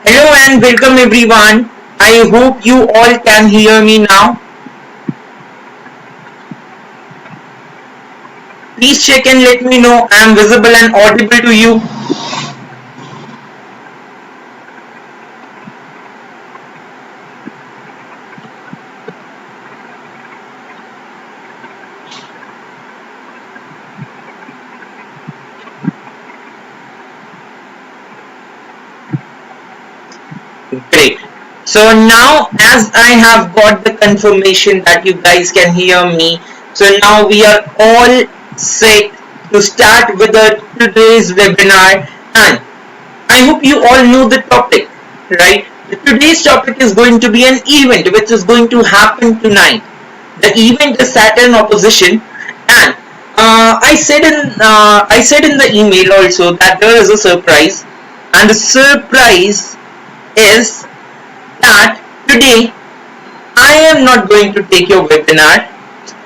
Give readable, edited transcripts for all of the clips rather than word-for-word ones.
Hello and welcome everyone. I hope you all can hear me now. Please check and let me know I am visible and audible to you. Great. So now as I have got the confirmation that you guys can hear me, so now we are all set to start with today's webinar, and I hope you all know the topic, right? Today's topic is going to be an event which is going to happen tonight. The event is Saturn opposition, and I said in the email also that there is a surprise, and the surprise is that today I am not going to take your webinar.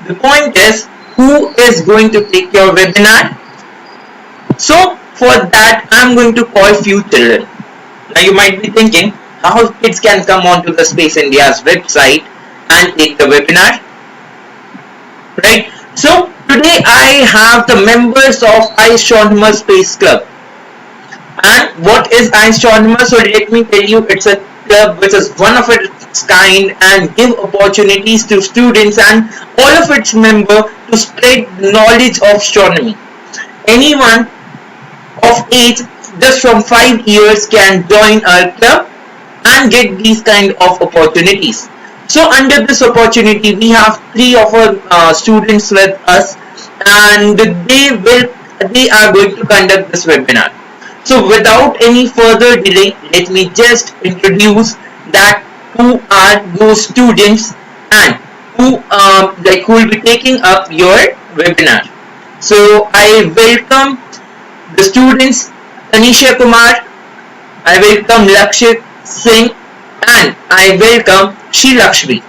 The point is, who is going to take your webinar? So for that, I'm going to call few children. Now you might be thinking how kids can come onto the Space India's website and take the webinar, right? So today I have the members of Astronomer Space Club. And what is Astronomer? So let me tell you, it's a club which is one of its kind and give opportunities to students and all of its members to spread knowledge of astronomy. Anyone of age just from 5 years can join our club and get these kind of opportunities. So under this opportunity, we have three of our students with us, and they are going to conduct this webinar. So without any further delay, let me just introduce that who are those students and who will be taking up your webinar. So I welcome the students Tanisha Kumar, I welcome Lakshit Singh, and I welcome Shri Lakshmi,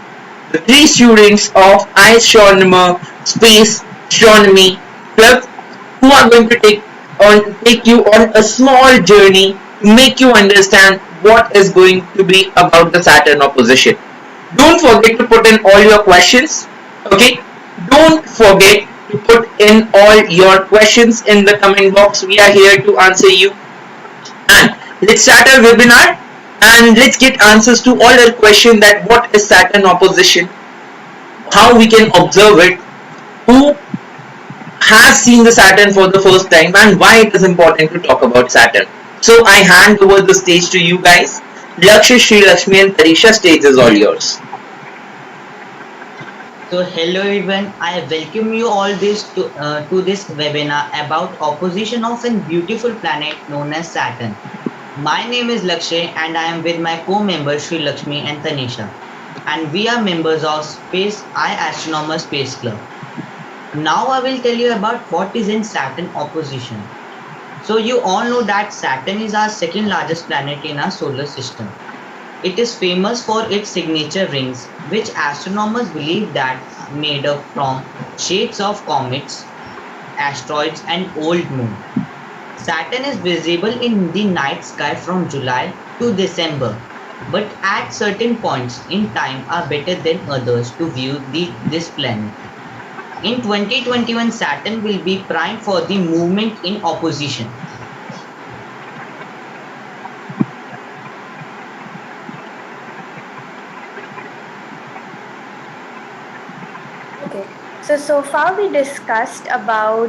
the three students of Astronomer Space Astronomy Club, who are going to take you on a small journey to make you understand what is going to be about the Saturn opposition. Don't forget to put in all your questions. Okay, don't forget to put in all your questions in the comment box. We are here to answer you, and let's start our webinar and let's get answers to all our questions, that what is Saturn opposition, how we can observe it, who has seen the Saturn for the first time, and why it is important to talk about Saturn. So I hand over the stage to you guys. Lakshya, Sri Lakshmi and Tarisha, stage is all yours. So hello everyone, I welcome you all to this webinar about opposition of a beautiful planet known as Saturn. My name is Lakshay and I am with my co-members Sri Lakshmi and Tanisha, and we are members of Space Astronomer Space Club. Now I will tell you about what is in Saturn opposition. So you all know that Saturn is our second largest planet in our solar system. It is famous for its signature rings, which astronomers believe that are made up from shades of comets, asteroids and old moon. Saturn is visible in the night sky from July to December, but at certain points in time are better than others to view this planet. In 2021, Saturn will be primed for the movement in opposition. Okay, so far we discussed about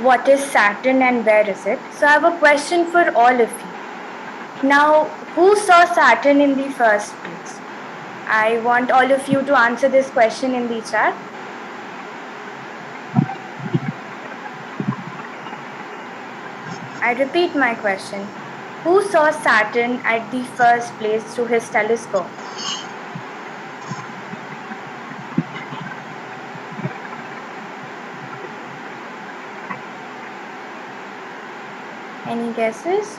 what is Saturn and where is it. So I have a question for all of you. Now, who saw Saturn in the first place? I want all of you to answer this question in the chat. I repeat my question. Who saw Saturn at the first place through his telescope? Any guesses?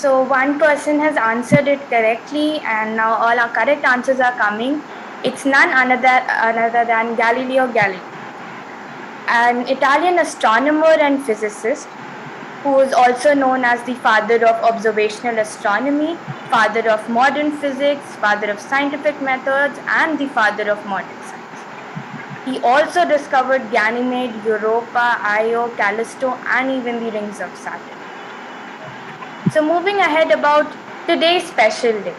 So one person has answered it correctly, and now all our correct answers are coming. It's none other than Galileo Galilei, an Italian astronomer and physicist who is also known as the father of observational astronomy, father of modern physics, father of scientific methods, and the father of modern science. He also discovered Ganymede, Europa, Io, Callisto, and even the rings of Saturn. So, moving ahead about today's special day.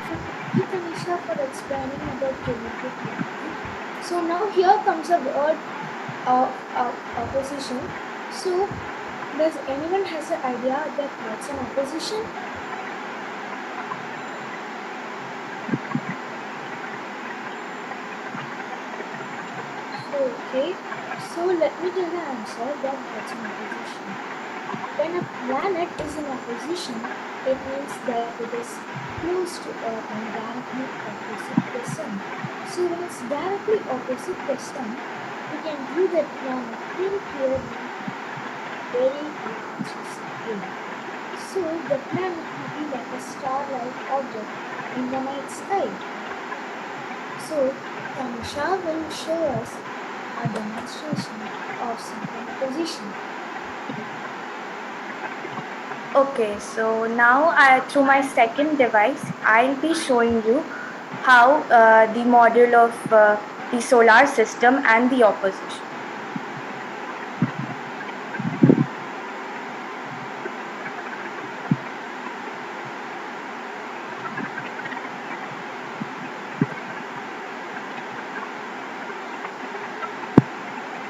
So thank you, Tanisha, for explaining about geometric unity. So now here comes a word of opposition. So does anyone has an idea that what's an opposition? So okay, so let me tell the answer that what's an opposition. When a planet is in opposition, it means that it is close to Earth and directly opposite the Sun. So when it's directly opposite the Sun, we can view that planet very clearly, very consciously. So the planet will be like a star-like object in the night sky. So Tanisha will show us a demonstration of Saturn opposition. Okay, so now through my second device, I'll be showing you how the model of the solar system and the opposition.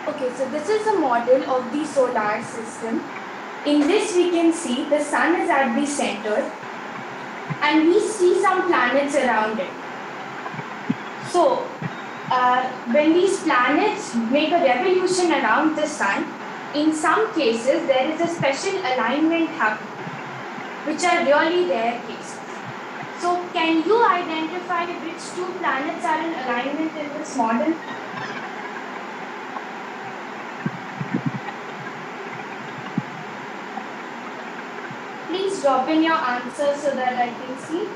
Okay, so this is a model of the solar system. In this, we can see the sun is at the center and we see some planets around it. So, when these planets make a revolution around the sun, in some cases there is a special alignment happening, which are really rare cases. So, can you identify which two planets are in alignment in this model? Please drop in your answer so that I can see.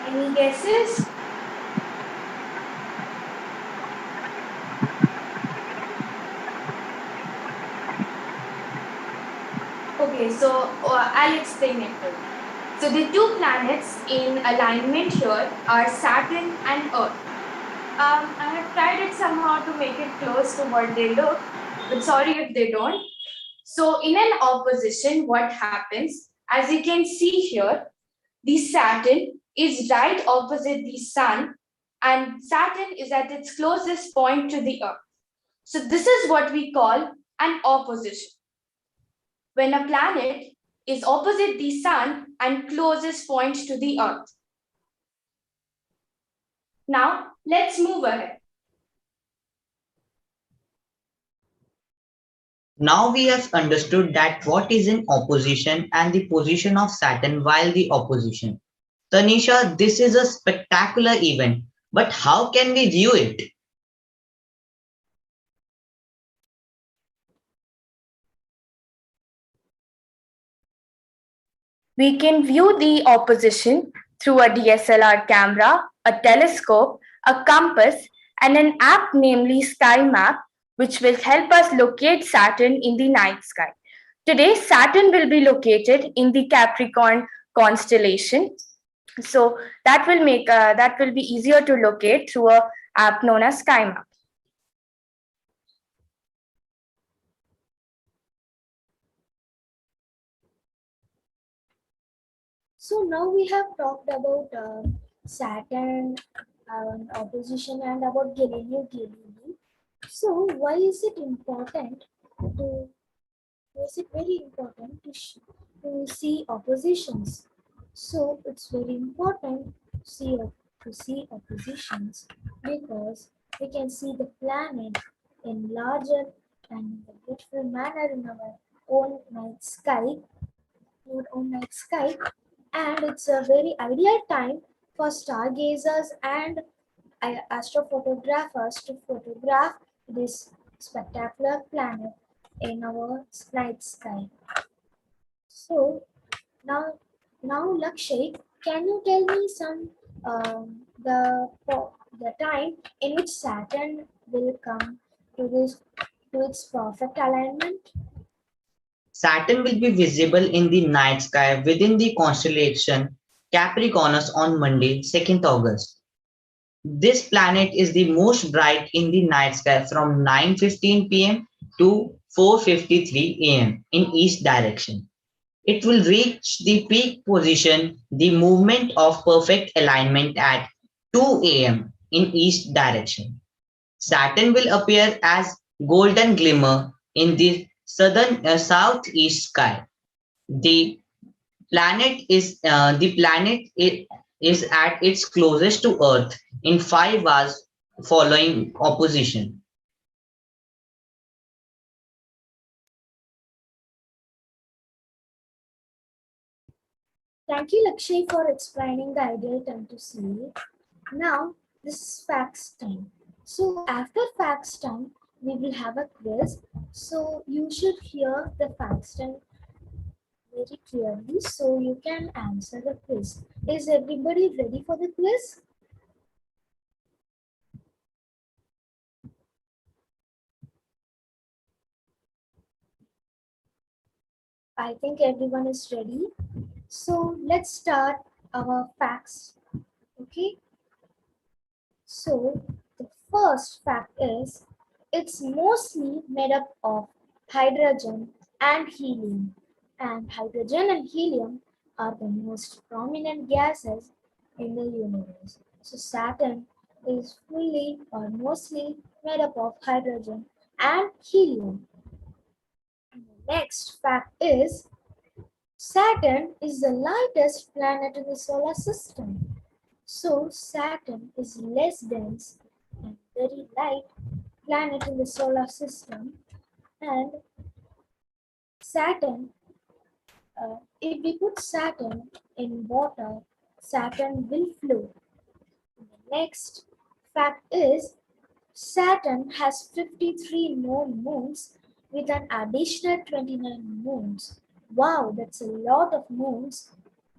Any guesses? Okay, so I'll explain it to you. So the two planets in alignment here are Saturn and Earth. I have tried it somehow to make it close to what they look, but sorry if they don't. So in an opposition, what happens? As you can see here, the Saturn is right opposite the Sun, and Saturn is at its closest point to the Earth. So this is what we call an opposition. When a planet is opposite the Sun and closest point to the Earth. Now, let's move ahead. Now we have understood that what is in opposition and the position of Saturn while the opposition. Tanisha, this is a spectacular event, but how can we view it? We can view the opposition through a DSLR camera, a telescope, a compass, and an app namely Sky Map, which will help us locate Saturn in the night sky. Today, Saturn will be located in the Capricorn constellation. So that will be easier to locate through a app known as Sky Map. So now we have talked about Saturn opposition and about Galileo Galilei. So why is it important to is it very important to see oppositions? So it's very important to see oppositions because we can see the planet in larger and beautiful manner in our own night sky, your own night sky, and it's a very ideal time for stargazers and astrophotographers to photograph this spectacular planet in our night sky. So now, Lakshay, can you tell me some the time in which Saturn will come to this to its perfect alignment? Saturn will be visible in the night sky within the constellation Capricornus on Monday, 2nd August. This planet is the most bright in the night sky from 9:15 p.m. to 4:53 a.m. in each direction. It will reach the peak position, the movement of perfect alignment at 2 a.m. in each direction. Saturn will appear as golden glimmer in the southeast sky. The is at its closest to Earth in 5 hours following opposition. Thank you, Lakshay, for explaining the ideal time to see it. Now, this is facts time. So, after facts time, we will have a quiz. So, you should hear the facts time very clearly so you can answer the quiz. Is everybody ready for the quiz? I think everyone is ready. So, let's start our facts. Okay. So, the first fact is it's mostly made up of hydrogen and helium. And hydrogen and helium are the most prominent gases in the universe. So, Saturn is fully or mostly made up of hydrogen and helium. And the next fact is Saturn is the lightest planet in the solar system. So Saturn is less dense and very light planet in the solar system. And Saturn, if we put Saturn in water, Saturn will float. The next fact is Saturn has 53 known moons with an additional 29 moons. Wow, that's a lot of moons.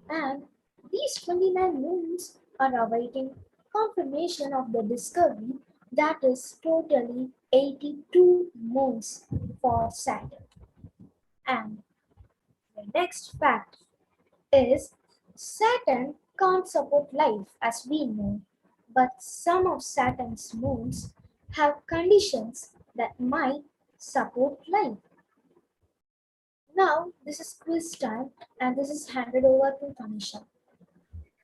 And these 29 moons are awaiting confirmation of the discovery that is totally 82 moons for Saturn. And the next fact is Saturn can't support life as we know, but some of Saturn's moons have conditions that might support life. Now, this is quiz time, and this is handed over to Tanisha.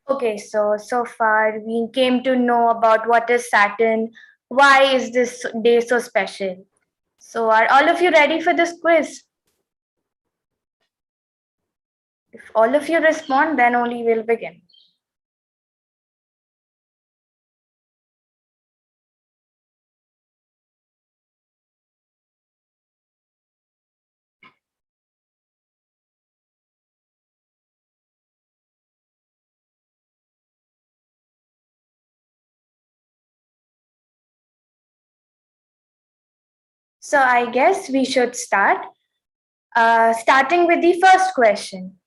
Okay, so far we came to know about what is Saturn, why is this day so special. So are all of you ready for this quiz? If all of you respond, then only we'll begin. So I guess we should start. Starting with the first question.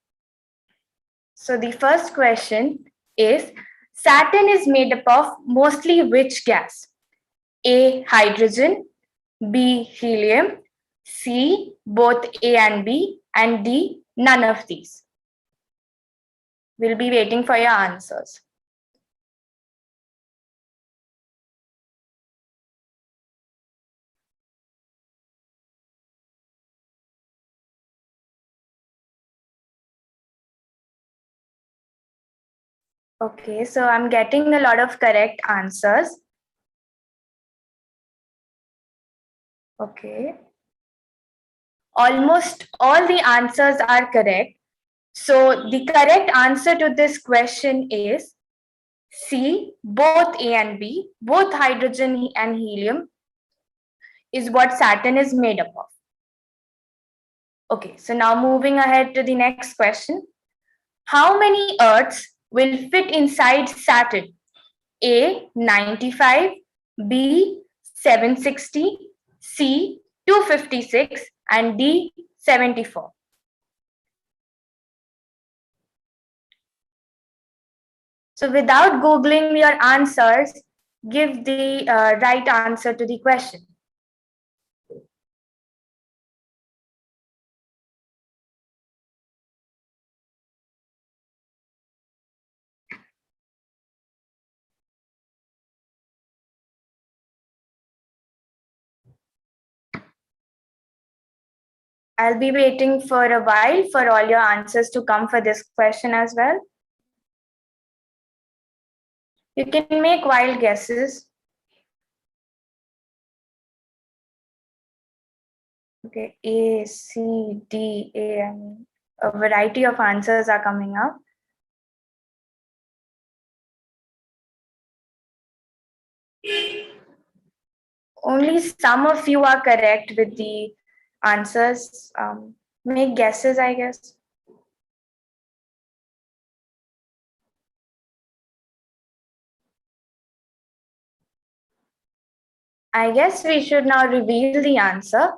So the first question is Saturn is made up of mostly which gas? A. Hydrogen, B. Helium, C. Both A and B, and D. None of these. We'll be waiting for your answers. Okay, so I'm getting a lot of correct answers. Okay. Almost all the answers are correct. So the correct answer to this question is C, both A and B, both hydrogen and helium is what Saturn is made up of. Okay, so now moving ahead to the next question. How many Earths will fit inside Saturn? A, 95, B, 760, C, 256, and D, 74. So without Googling your answers, give the right answer to the question. I'll be waiting for a while for all your answers to come for this question as well. You can make wild guesses. Okay, A, C, D, A, I mean, a variety of answers are coming up. Only some of you are correct with the answers. Make guesses, I guess. I guess we should now reveal the answer.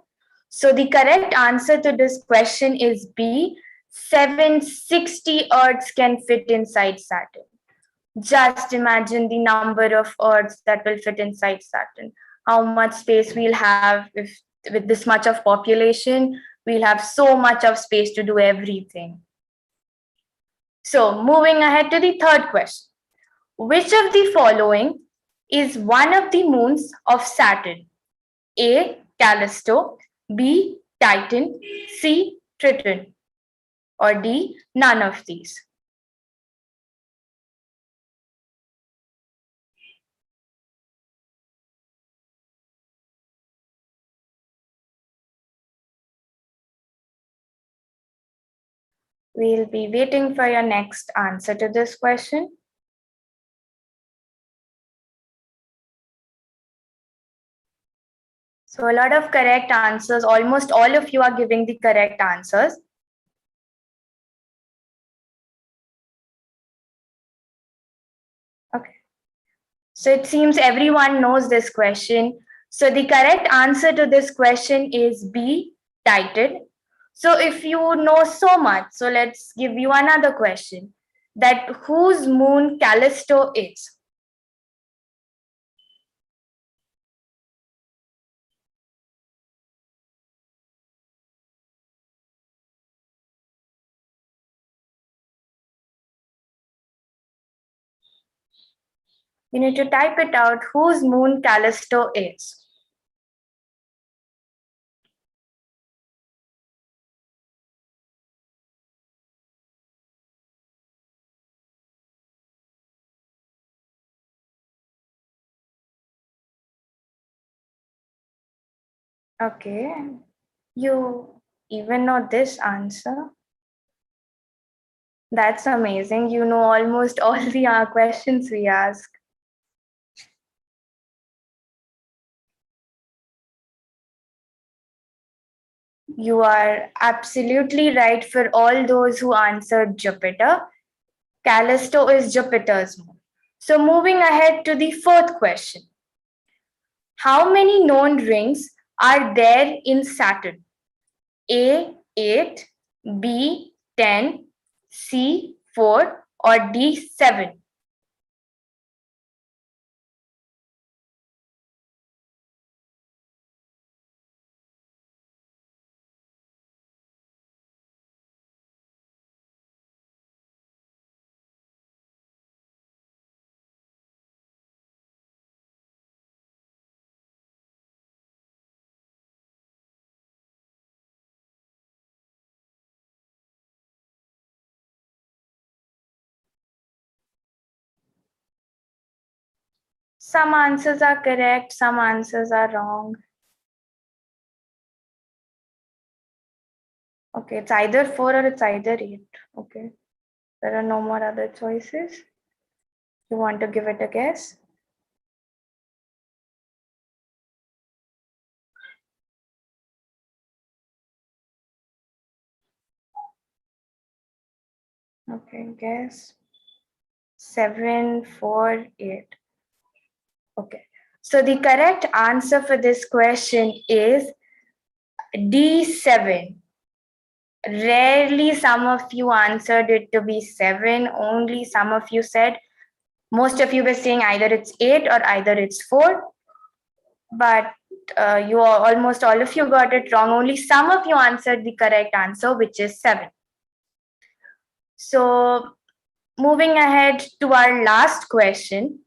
So the correct answer to this question is B. 760 Earths can fit inside Saturn. Just imagine the number of Earths that will fit inside Saturn. How much space we'll have if with this much of population, we'll have so much of space to do everything. So moving ahead to the third question. Which of the following is one of the moons of Saturn? A. Callisto, B. Titan, C. Triton, or D. None of these. We'll be waiting for your next answer to this question. So a lot of correct answers. Almost all of you are giving the correct answers. Okay. So it seems everyone knows this question. So the correct answer to this question is B, Titan. So if you know so much, so let's give you another question. That whose moon Callisto is? You need to type it out whose moon Callisto is. Okay. You even know this answer? That's amazing. You know almost all the questions we ask. You are absolutely right for all those who answered Jupiter. Callisto is Jupiter's moon. So moving ahead to the fourth question. How many known rings are there in Saturn? A, 8, B, 10, C, 4, or D, 7? Some answers are correct, some answers are wrong. Okay, it's either 4 or it's either 8. Okay, there are no more other choices. You want to give it a guess? Okay, guess. 7, 4, 8. Okay, so the correct answer for this question is D7. Rarely some of you answered it to be 7, only some of you said. Most of you were saying either it's 8 or either it's 4, but almost all of you got it wrong. Only some of you answered the correct answer, which is 7. So, moving ahead to our last question.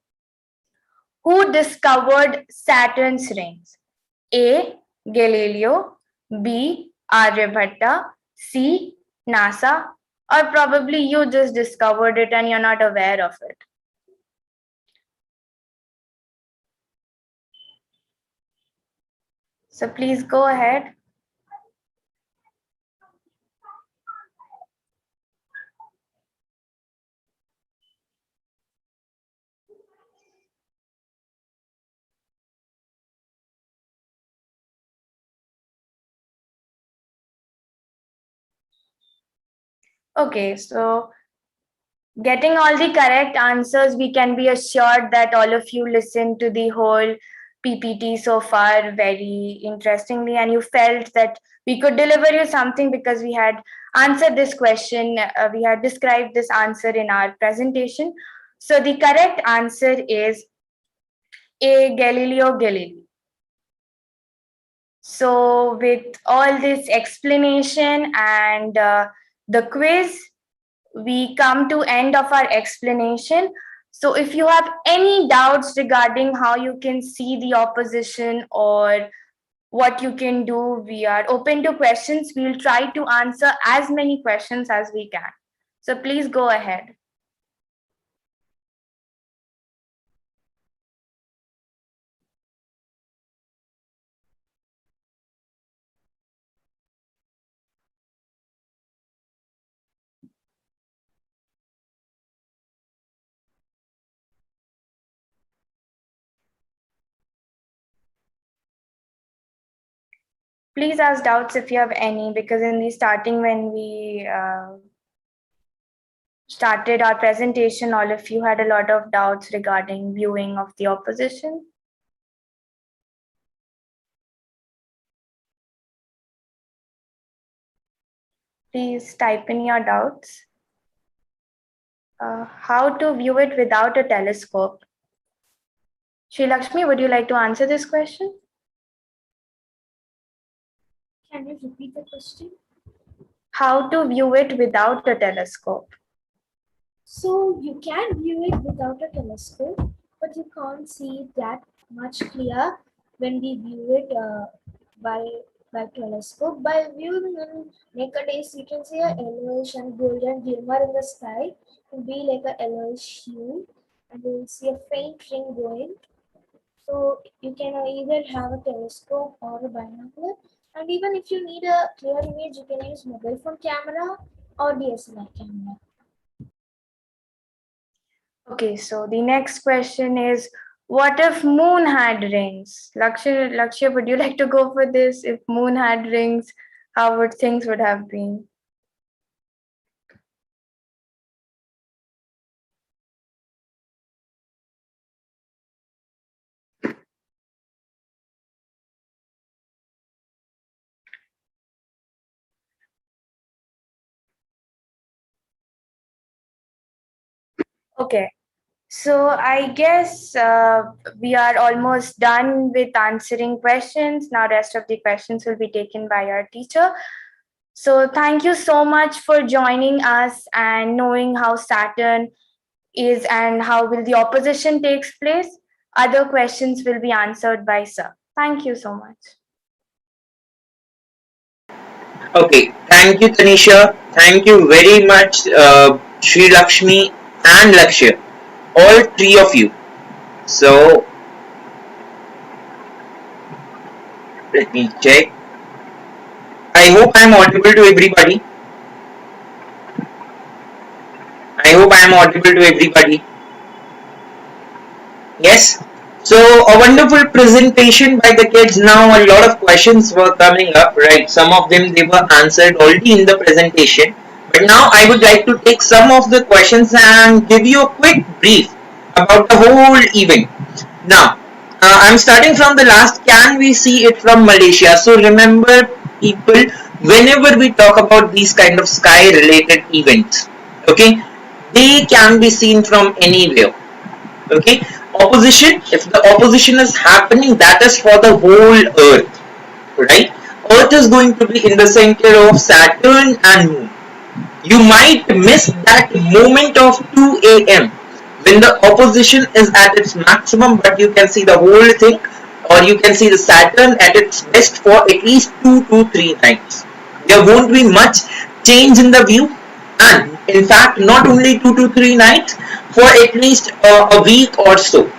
Who discovered Saturn's rings? A. Galileo, B. Aryabhatta, C. NASA, or probably you just discovered it and you're not aware of it. So please go ahead. Okay, so getting all the correct answers, we can be assured that all of you listened to the whole PPT so far very interestingly, and you felt that we could deliver you something because we had answered this question, we had described this answer in our presentation. So the correct answer is A. Galileo Galilei. So with all this explanation and the quiz, we come to end of our explanation. So if you have any doubts regarding how you can see the opposition or what you can do, we are open to questions. We'll try to answer as many questions as we can. So please go ahead. Please ask doubts if you have any, because in the starting when we started our presentation, all of you had a lot of doubts regarding viewing of the opposition. Please type in your doubts. How to view it without a telescope? Sri Lakshmi, would you like to answer this question? Can you repeat the question? How to view it without a telescope? So you can view it without a telescope, but you can't see it that much clear when we view it by telescope. By viewing in naked eyes, you can see a yellowish and golden glimmer in the sky. It will be like a yellowish hue, and you will see a faint ring going. So you can either have a telescope or a binocular. And even if you need a clear image, you can use mobile phone camera or DSLR camera. Okay, so the next question is, what if moon had rings? Lakshya, would you like to go for this? If moon had rings, how would things would have been? Okay, so I guess we are almost done with answering questions. Now rest of the questions will be taken by our teacher. So thank you so much for joining us and knowing how Saturn is and how will the opposition takes place. Other questions will be answered by Sir. Thank you so much. Okay, thank you, Tanisha. Thank you very much, Sri Lakshmi and Lakshya, all three of you. So Let me check. I hope I am audible to everybody. I hope I am audible to everybody. Yes. So a wonderful presentation by the kids. Now a lot of questions were coming up, right? Some of them they were answered already in the presentation. But now I would like to take some of the questions and give you a quick brief about the whole event. Now, I'm starting from the last. Can we see it from Malaysia? So remember, people, whenever we talk about these kind of sky related events, okay, they can be seen from anywhere. Okay, opposition, if the opposition is happening, that is for the whole earth, right? Earth is going to be in the center of Saturn and moon. You might miss that moment of 2 a.m. when the opposition is at its maximum, but you can see the whole thing, or you can see the Saturn at its best for at least 2 to 3 nights. There won't be much change in the view, and in fact not only 2 to 3 nights, for at least a week or so.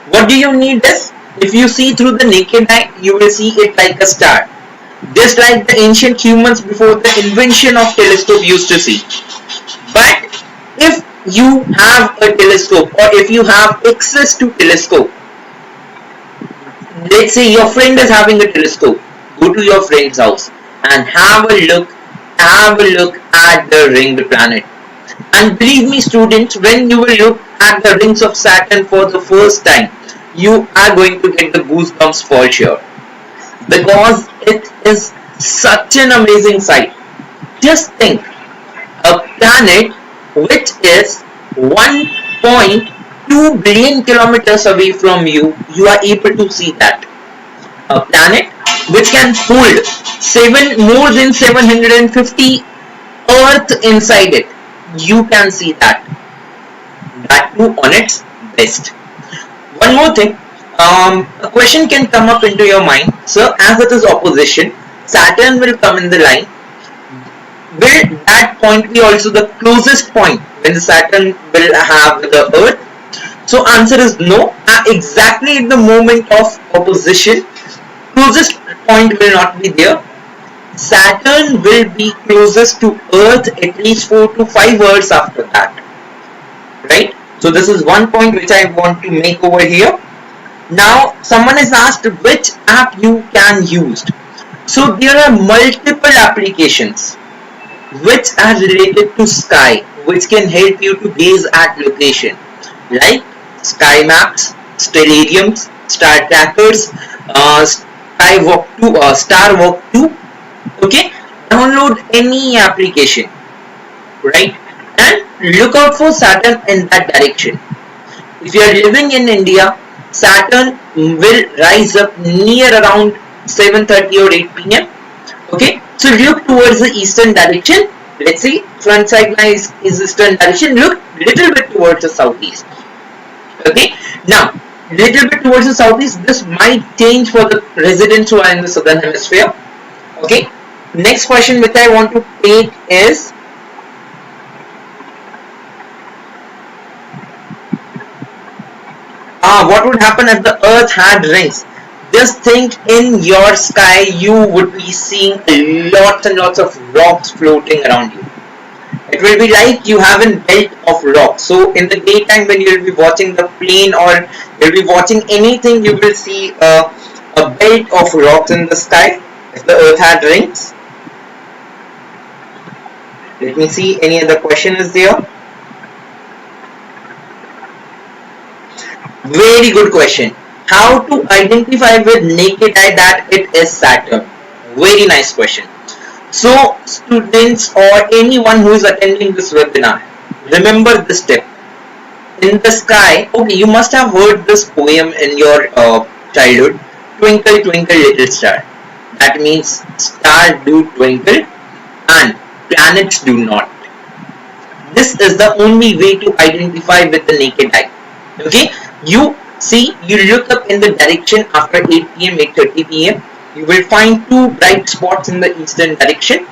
What do you need this? If you see through the naked eye, you will see it like a star, just like the ancient humans before the invention of telescope used to see. But if you have a telescope, or if you have access to telescope, let's say your friend is having a telescope, go to your friend's house and have a look at the ringed planet. And believe me, students, when you will look at the rings of Saturn for the first time, you are going to get the goosebumps for sure, because it is such an amazing sight. Just think, a planet which is 1.2 billion kilometers away from you, you are able to see that. A planet which can hold more than 750 Earth inside it, you can see that too on its best. One more thing, a question can come up into your mind. So as it is opposition, Saturn will come in the line. Will that point be also the closest point when the Saturn will have the Earth? So answer is no. Exactly at the moment of opposition, closest point will not be there. Saturn will be closest to Earth at least 4 to 5 hours after that, right? So this is one point which I want to make over here. Now someone has asked which app you can use. So there are multiple applications which are related to sky, which can help you to gaze at location, like sky maps, stellariums, star trackers, Star Walk 2. Okay, download any application, right, and look out for Saturn in that direction. If you are living in India, Saturn will rise up near around 7:30 or 8 p.m. Okay, so look towards the eastern direction. Let's see, front side line is eastern direction. Look little bit towards the southeast. Okay, now little bit towards the southeast. This might change for the residents who are in the southern hemisphere. Okay, next question which I want to take is, what would happen if the Earth had rings? Just think, in your sky you would be seeing lots and lots of rocks floating around you. It will be like you have a belt of rocks. So in the daytime when you will be watching the plane or you will be watching anything, you will see a belt of rocks in the sky if the Earth had rings. Let me see, any other question is there? Very good question. How to identify with naked eye that it is Saturn? Very nice question. So students or anyone who is attending this webinar, remember this tip. In the sky, okay, you must have heard this poem in your childhood, Twinkle Twinkle Little Star. That means stars do twinkle and planets do not. This is the only way to identify with the naked eye. Okay, you see, you look up in the direction after 8 p.m., 8:30 p.m. You will find two bright spots in the eastern direction,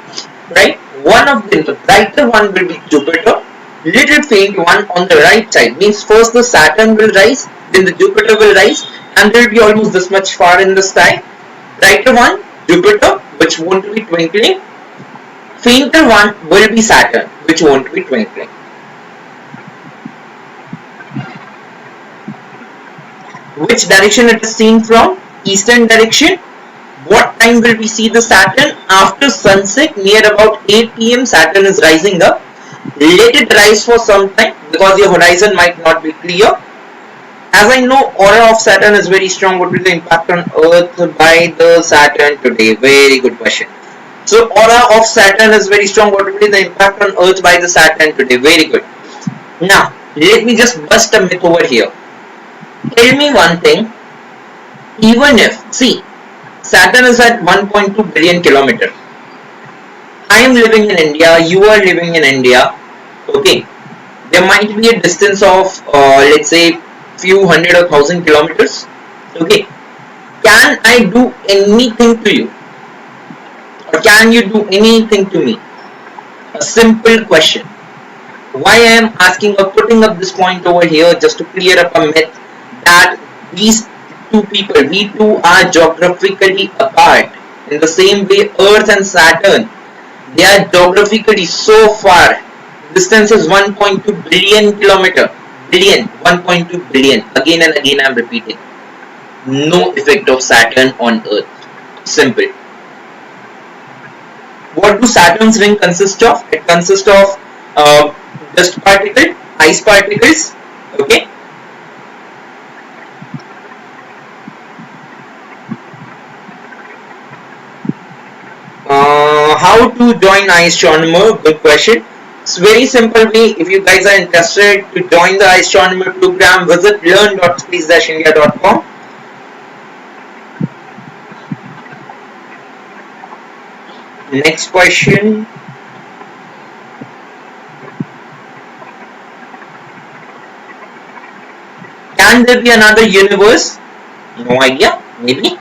right? One of them, the brighter one, will be Jupiter. Little faint one on the right side means first the Saturn will rise, then the Jupiter will rise, and they will be almost this much far in the sky. Brighter one, Jupiter, which won't be twinkling. Fainter one will be Saturn, which won't be twinkling. Which direction it is seen from? Eastern direction. What time will we see the Saturn? After sunset, near about 8 p.m. Saturn is rising up. Let it rise for some time because your horizon might not be clear. As I know, aura of Saturn is very strong. What will be the impact on Earth by the Saturn today? Very good question. So aura of Saturn is very strong. What will be the impact on Earth by the Saturn today? Very good. Now, let me just bust a myth over here. Tell me one thing. Even if, see, Saturn is at 1.2 billion kilometers. I am living in India, you are living in India, okay, there might be a distance of, let's say, few hundred or thousand kilometers, okay, can I do anything to you? Or can you do anything to me? A simple question. Why I am asking or putting up this point over here just to clear up a myth that these two people, we two are geographically apart. In the same way, Earth and Saturn, they are geographically so far. Distance is 1.2 billion kilometer. Billion, 1.2 billion. Again and again I am repeating. No effect of Saturn on Earth. Simple. What do Saturn's ring consist of? It consists of dust particle, ice particles, okay. How to join iAstronomer? Good question. It's very simple way. If you guys are interested to join the iAstronomer program, visit learn.space-india.com. Next question. Can there be another universe? No idea. Maybe.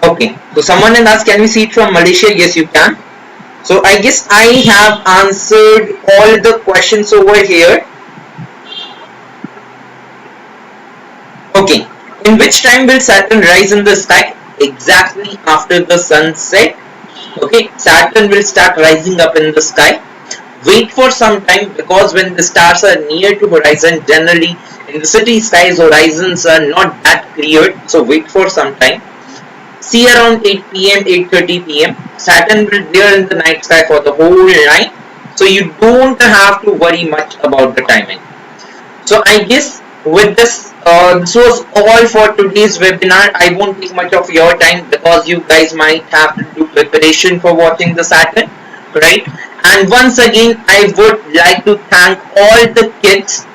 Okay, so someone has asked, can we see it from Malaysia? Yes, you can. So I guess I have answered all the questions over here. Okay, in which time will Saturn rise in the sky? Exactly after the sunset. Okay, Saturn will start rising up in the sky. Wait for some time because when the stars are near to horizon, generally in the city skies horizons are not that clear. So wait for some time. See around 8 p.m., 8:30 p.m. Saturn will be there in the night sky for the whole night. So you don't have to worry much about the timing. So I guess with this, this was all for today's webinar. I won't take much of your time because you guys might have to do preparation for watching the Saturn, right? And once again, I would like to thank all the kids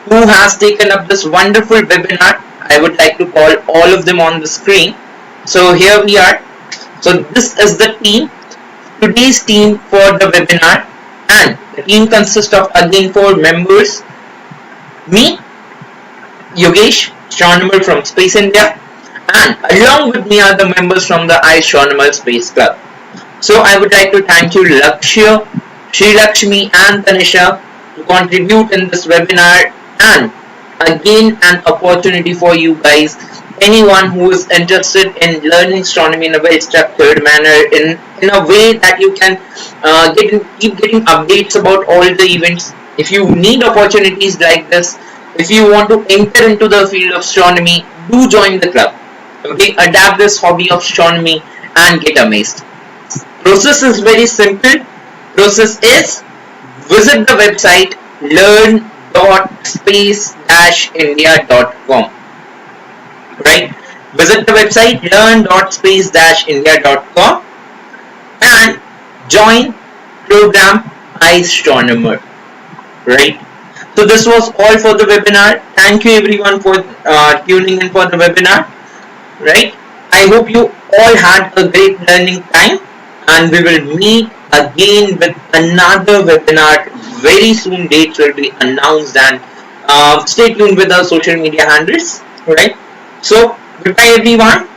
who has taken up this wonderful webinar. I would like to call all of them on the screen. So here we are. So this is the team, today's team for the webinar, and the team consists of again 4 members. Me, Yogesh, astronomer from Space India, and along with me are the members from the iAstronomer Space Club. So I would like to thank you Lakshya, Sri Lakshmi and Tanisha to contribute in this webinar, and again an opportunity for you guys, anyone who is interested in learning astronomy in a well structured manner, in a way that you can keep getting updates about all the events. If you need opportunities like this, if you want to enter into the field of astronomy, do join the club. Okay, adapt this hobby of astronomy and get amazed. Process is very simple. Process is visit the website learn.space-india.com. Right? Visit the website learn.space-india.com and join program iAstronomer. Right? So this was all for the webinar. Thank you everyone for tuning in for the webinar. Right? I hope you all had a great learning time, and we will meet again with another webinar very soon. Dates will be announced, and stay tuned with our social media handles. Right? So goodbye everyone.